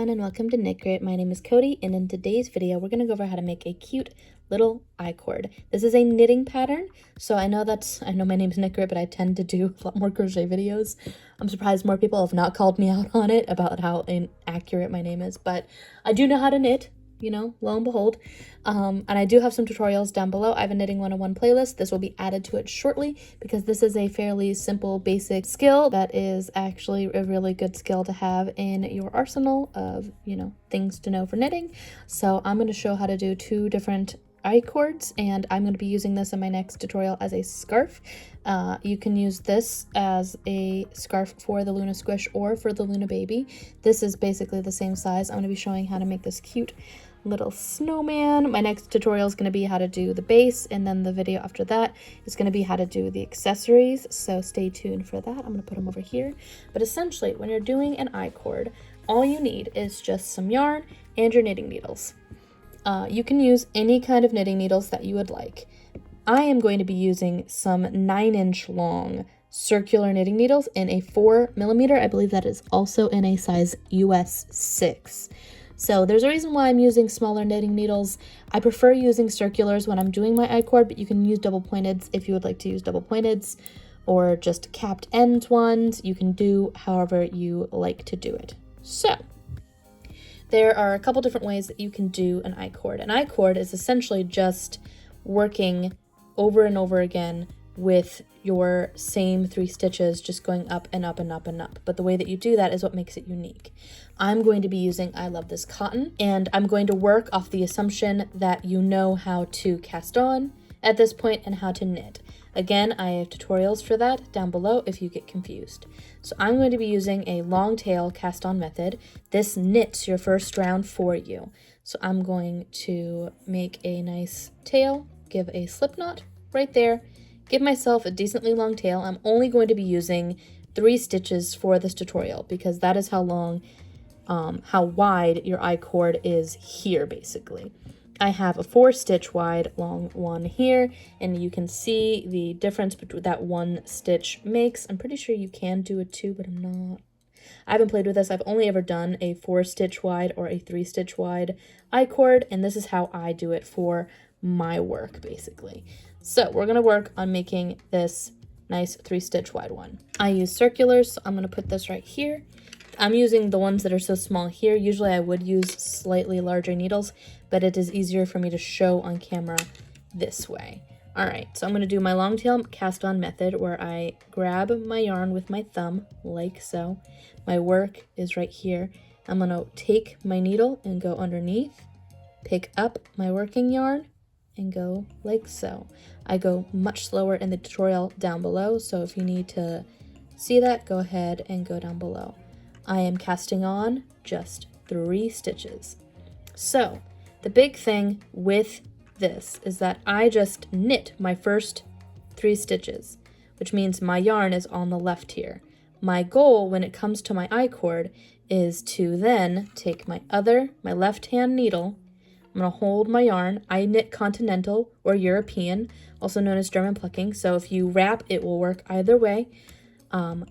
everyone and welcome to Knit Grit. My name is Cody and in today's video we're going to go over how to make a cute little iCord. This is a knitting pattern, so I know my name is Knit Grit, but I tend to do a lot more crochet videos. I'm surprised more people have not called me out on it about how inaccurate my name is, but I do know how to knit. You know, lo and behold. And I do have some tutorials down below. I have a knitting 101 playlist. This will be added to it shortly because this is a fairly simple basic skill that is actually a really good skill to have in your arsenal of, things to know for knitting. So I'm going to show how to do two different iCords, and I'm going to be using this in my next tutorial as a scarf. You can use this as a scarf for the Luna Squish or for the Luna Baby. This is basically the same size. I'm going to be showing how to make this cute little snowman. My next tutorial is going to be how to do the base, and then the video after that is going to be how to do the accessories, so stay tuned for that. I'm going to put them over here. But essentially, when you're doing an iCord, all you need is just some yarn and your knitting needles. You can use any kind of knitting needles that you would like. I am going to be using some 9-inch long circular knitting needles in a 4mm. I believe that is also in a size US 6. So there's a reason why I'm using smaller knitting needles. I prefer using circulars when I'm doing my iCord, but you can use double pointeds if you would like to use double pointeds, or just capped end ones. You can do however you like to do it. So there are a couple different ways that you can do an iCord. An iCord is essentially just working over and over again with your same 3 stitches, just going up and up and up and up. But the way that you do that is what makes it unique. I'm going to be using I Love This Cotton, and I'm going to work off the assumption that you know how to cast on at this point and how to knit. Again, I have tutorials for that down below if you get confused. So I'm going to be using a long tail cast on method. This knits your first round for you. So I'm going to make a nice tail, give a slip knot right there, give myself a decently long tail. I'm only going to be using 3 stitches for this tutorial because that is how wide your iCord is here basically. I have a 4-stitch wide long one here, and you can see the difference between that 1 stitch makes. I'm pretty sure you can do a 2, but I haven't played with this. I've only ever done a 4-stitch wide or a 3-stitch wide iCord, and this is how I do it for my work basically. So we're going to work on making this nice 3-stitch wide one. I use circulars, so I'm going to put this right here. I'm using the ones that are so small here. Usually I would use slightly larger needles, but it is easier for me to show on camera this way. All right, so I'm going to do my long tail cast on method where I grab my yarn with my thumb like so. My work is right here. I'm going to take my needle and go underneath, pick up my working yarn, and go like so. I go much slower in the tutorial down below, so if you need to see that, go ahead and go down below. I am casting on just 3 stitches. So the big thing with this is that I just knit my first 3 stitches, which means my yarn is on the left here. My goal when it comes to my iCord is to then take my left hand needle. I'm going to hold my yarn. I knit continental or European, also known as German plucking. So if you wrap, it will work either way.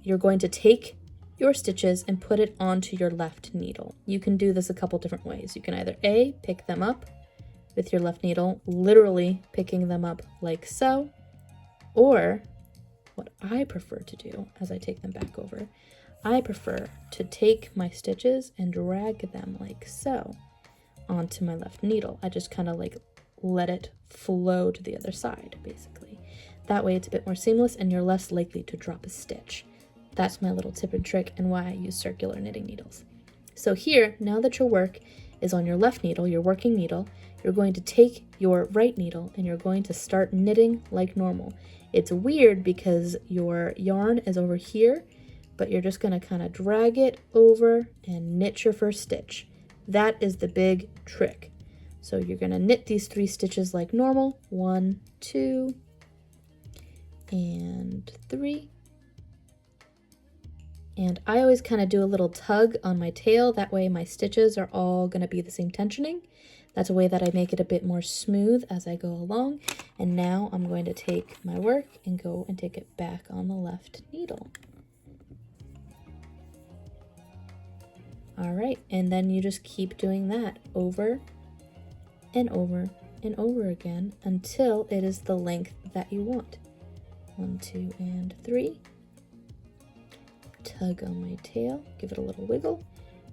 You're going to take your stitches and put it onto your left needle. You can do this a couple different ways. You can either A, pick them up with your left needle, literally picking them up like so, or what I prefer to do as I take them back over, I prefer to take my stitches and drag them like so onto my left needle. I just kind of like let it flow to the other side, basically. That way it's a bit more seamless and you're less likely to drop a stitch. That's my little tip and trick and why I use circular knitting needles. So here, now that your work is on your left needle, your working needle, you're going to take your right needle and you're going to start knitting like normal. It's weird because your yarn is over here, but you're just going to kind of drag it over and knit your first stitch. That is the big trick. So you're going to knit these 3 stitches like normal. 1, 2, and 3. And I always kind of do a little tug on my tail. That way my stitches are all going to be the same tensioning. That's a way that I make it a bit more smooth as I go along. And now I'm going to take my work and go and take it back on the left needle. All right, and then you just keep doing that over and over and over again until it is the length that you want. 1, 2, and 3. Tug on my tail, give it a little wiggle,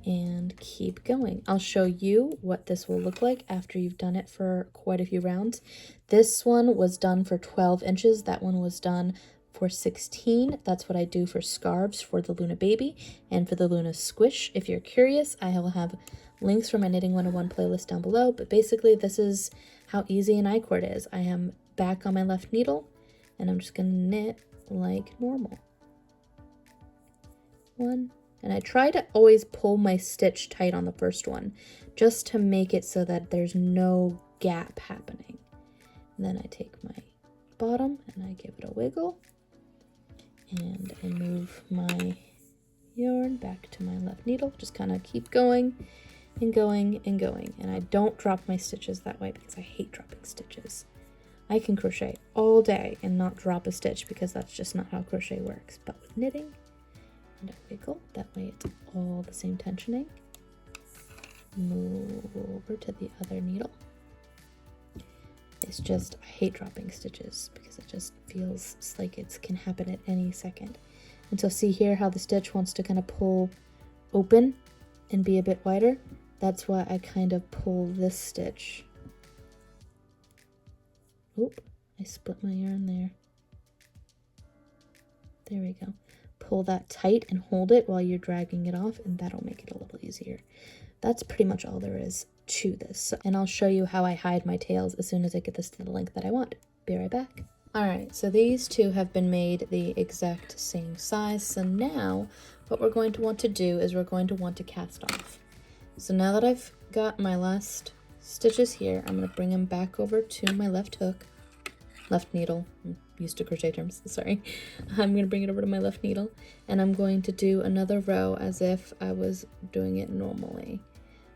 and keep going. I'll show you what this will look like after you've done it for quite a few rounds. This one was done for 12 inches. That one was done for 16. That's what I do for scarves for the Luna baby and for the Luna squish. If you're curious, I will have links for my Knitting 101 playlist down below, but basically this is how easy an iCord is. I am back on my left needle and I'm just gonna knit like normal. 1, and I try to always pull my stitch tight on the first one just to make it so that there's no gap happening. And then I take my bottom and I give it a wiggle and I move my yarn back to my left needle. Just kind of keep going and going and going. And I don't drop my stitches that way because I hate dropping stitches. I can crochet all day and not drop a stitch because that's just not how crochet works. But with knitting, and I wiggle, that way it's all the same tensioning. Move over to the other needle. It's just, I hate dropping stitches because it just feels like it can happen at any second. And so see here how the stitch wants to kind of pull open and be a bit wider? That's why I kind of pull this stitch. Oop, I split my yarn there. There we go. Pull that tight and hold it while you're dragging it off, and that'll make it a little easier. That's pretty much all there is to this. And I'll show you how I hide my tails as soon as I get this to the length that I want. Be right back. All right, so these two have been made the exact same size. So now what we're going to want to do is we're going to want to cast off. So now that I've got my last stitches here, I'm going to bring them back over to my left hook, left needle. I'm used to crochet terms, sorry. I'm going to bring it over to my left needle, and I'm going to do another row as if I was doing it normally.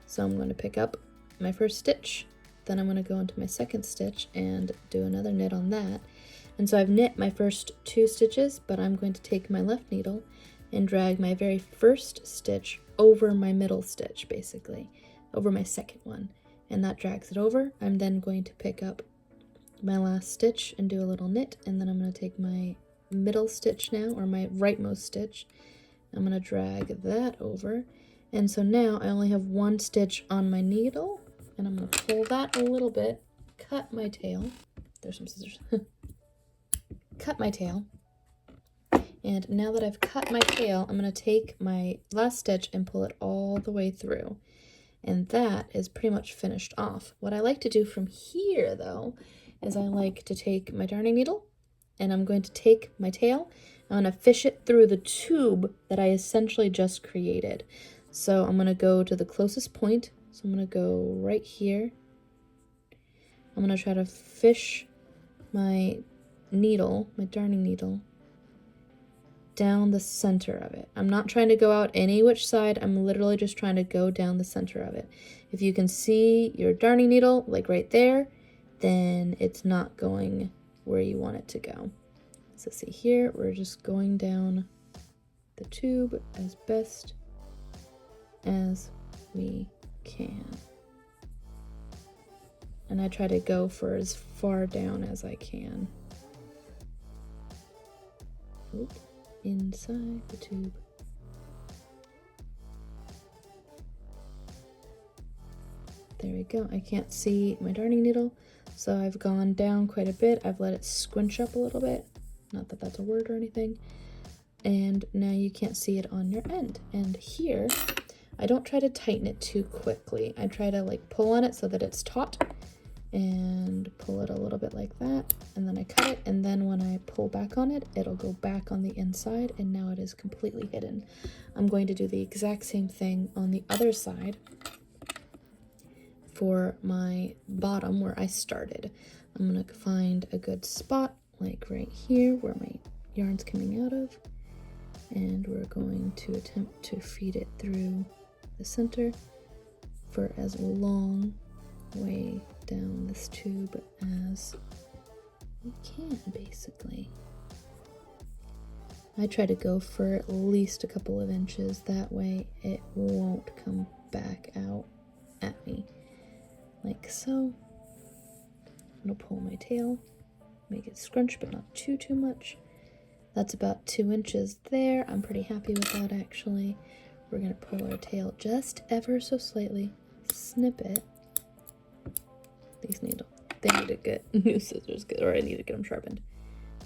So I'm going to pick up my first stitch, then I'm going to go into my second stitch and do another knit on that. And so I've knit my first 2 stitches, but I'm going to take my left needle and drag my very first stitch over my middle stitch, basically, over my second one. And that drags it over. I'm then going to pick up my last stitch and do a little knit, and then I'm going to take my middle stitch now, or my rightmost stitch. I'm going to drag that over. And so now I only have 1 stitch on my needle, and I'm going to pull that a little bit, cut my tail. There's some scissors. Cut my tail. And now that I've cut my tail, I'm going to take my last stitch and pull it all the way through. And that is pretty much finished off. What I like to do from here, though, is I like to take my darning needle, and I'm going to take my tail, I'm going to fish it through the tube that I essentially just created. So I'm going to go to the closest point. So I'm going to go right here. I'm going to try to fish my needle, my darning needle, down the center of it. I'm not trying to go out any which side. I'm literally just trying to go down the center of it. If you can see your darning needle, like right there, then it's not going where you want it to go. So see here, we're just going down the tube as best as we can. And I try to go for as far down as I can. Oop, inside the tube. There we go. I can't see my darning needle, so I've gone down quite a bit. I've let it squinch up a little bit. Not that that's a word or anything. And now you can't see it on your end. And here, I don't try to tighten it too quickly. I try to like pull on it so that it's taut and pull it a little bit like that. And then I cut it. And then when I pull back on it, it'll go back on the inside. And now it is completely hidden. I'm going to do the exact same thing on the other side for my bottom where I started. I'm going to find a good spot like right here where my yarn's coming out of, and we're going to attempt to feed it through the center for as long way down this tube as we can, basically. I try to go for at least a couple of inches. That way it won't come back out at me. Like so. I'm gonna pull my tail, make it scrunch, but not too much. That's about 2 inches there. I'm pretty happy with that, actually. We're gonna pull our tail just ever so slightly, snip it. They need to get new scissors, or I need to get them sharpened.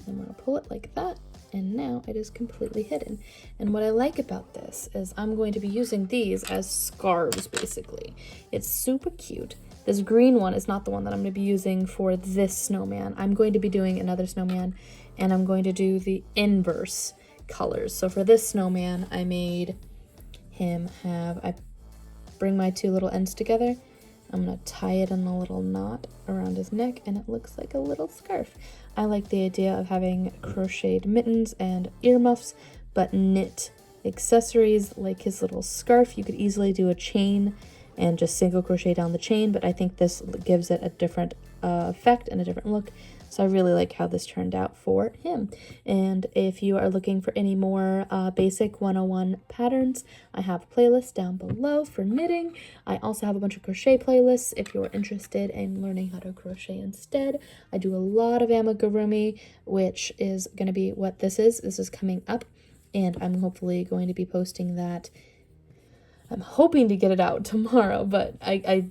I'm gonna pull it like that, and now it is completely hidden. And what I like about this is I'm going to be using these as scarves, basically. It's super cute. This green one is not the one that I'm going to be using for this snowman. I'm going to be doing another snowman, and I'm going to do the inverse colors. So for this snowman, I made him I bring my 2 little ends together. I'm going to tie it in a little knot around his neck, and it looks like a little scarf. I like the idea of having crocheted mittens and earmuffs, but knit accessories like his little scarf. You could easily do a chain and just single crochet down the chain, but I think this gives it a different effect and a different look. So I really like how this turned out for him. And if you are looking for any more basic 101 patterns, I have a playlist down below for knitting. I also have a bunch of crochet playlists if you're interested in learning how to crochet instead. I do a lot of amigurumi, which is going to be what this is. This is coming up, and I'm hopefully going to be posting that. I'm hoping to get it out tomorrow, but I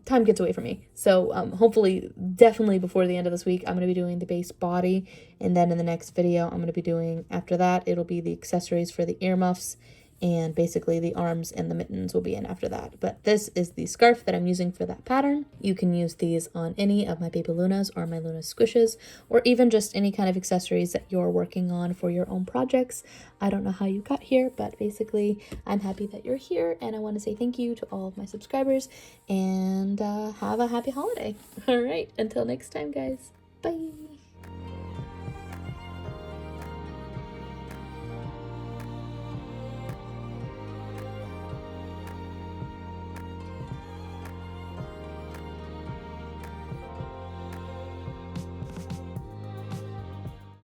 time gets away from me. So hopefully, definitely before the end of this week, I'm going to be doing the base body. And then in the next video, I'm going to be doing, after that, it'll be the accessories for the earmuffs. And basically the arms and the mittens will be in after that. But this is the scarf that I'm using for that pattern. You can use these on any of my Baby Lunas or my Luna Squishes, or even just any kind of accessories that you're working on for your own projects. I don't know how you got here, but basically I'm happy that you're here, and I want to say thank you to all of my subscribers, and have a happy holiday. All right, until next time, guys. Bye.